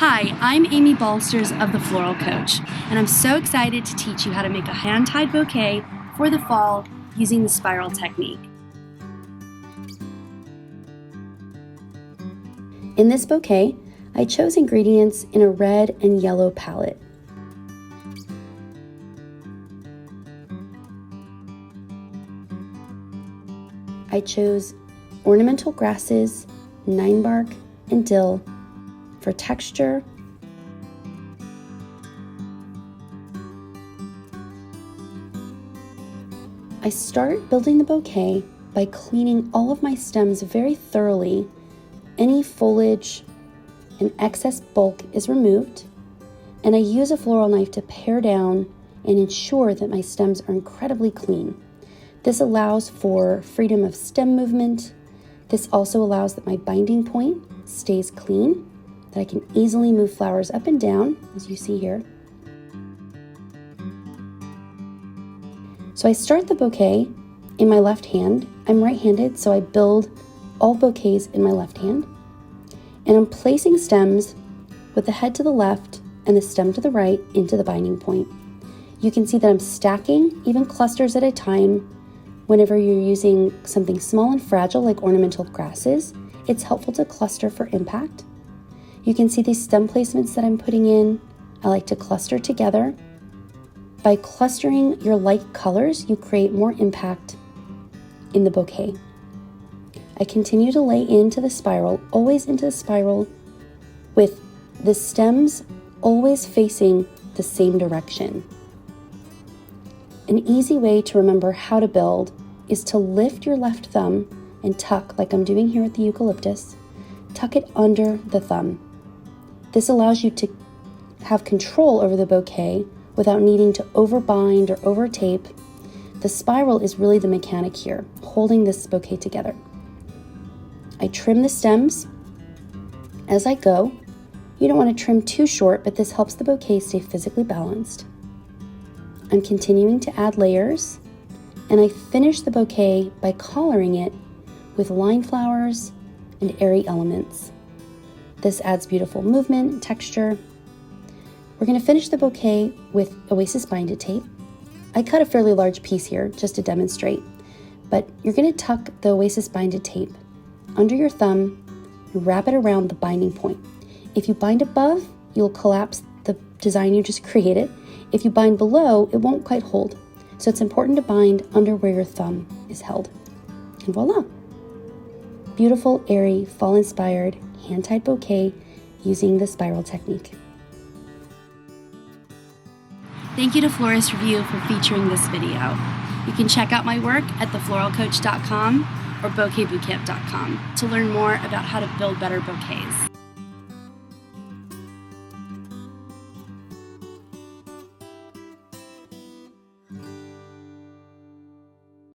Hi, I'm Amy Balsters of the Floral Coach, and I'm so excited to teach you how to make a hand-tied bouquet for the fall using the spiral technique. In this bouquet, I chose ingredients in a red and yellow palette. I chose ornamental grasses, ninebark, and dill for texture. I start building the bouquet by cleaning all of my stems very thoroughly. Any foliage and excess bulk is removed, and I use a floral knife to pare down and ensure that my stems are incredibly clean. This allows for freedom of stem movement. This also allows that my binding point stays clean, that I can easily move flowers up and down, as you see here. So I start the bouquet in my left hand. I'm right-handed, so I build all bouquets in my left hand. And I'm placing stems with the head to the left and the stem to the right into the binding point. You can see that I'm stacking even clusters at a time. Whenever you're using something small and fragile like ornamental grasses, it's helpful to cluster for impact. You can see these stem placements that I'm putting in. I like to cluster together. By clustering your like colors, you create more impact in the bouquet. I continue to lay into the spiral, always into the spiral, with the stems always facing the same direction. An easy way to remember how to build is to lift your left thumb and tuck, like I'm doing here with the eucalyptus, tuck it under the thumb. This allows you to have control over the bouquet without needing to overbind or over tape. The spiral is really the mechanic here, holding this bouquet together. I trim the stems as I go. You don't want to trim too short, but this helps the bouquet stay physically balanced. I'm continuing to add layers, and I finish the bouquet by collaring it with line flowers and airy elements. This adds beautiful movement and texture. We're going to finish the bouquet with Oasis binded tape. I cut a fairly large piece here just to demonstrate, but you're going to tuck the Oasis binded tape under your thumb and wrap it around the binding point. If you bind above, you'll collapse the design you just created. If you bind below, it won't quite hold. So it's important to bind under where your thumb is held. And voila! Beautiful, airy, fall-inspired, hand-tied bouquet using the spiral technique. Thank you to Florist Review for featuring this video. You can check out my work at thefloralcoach.com or bouquetbootcamp.com to learn more about how to build better bouquets.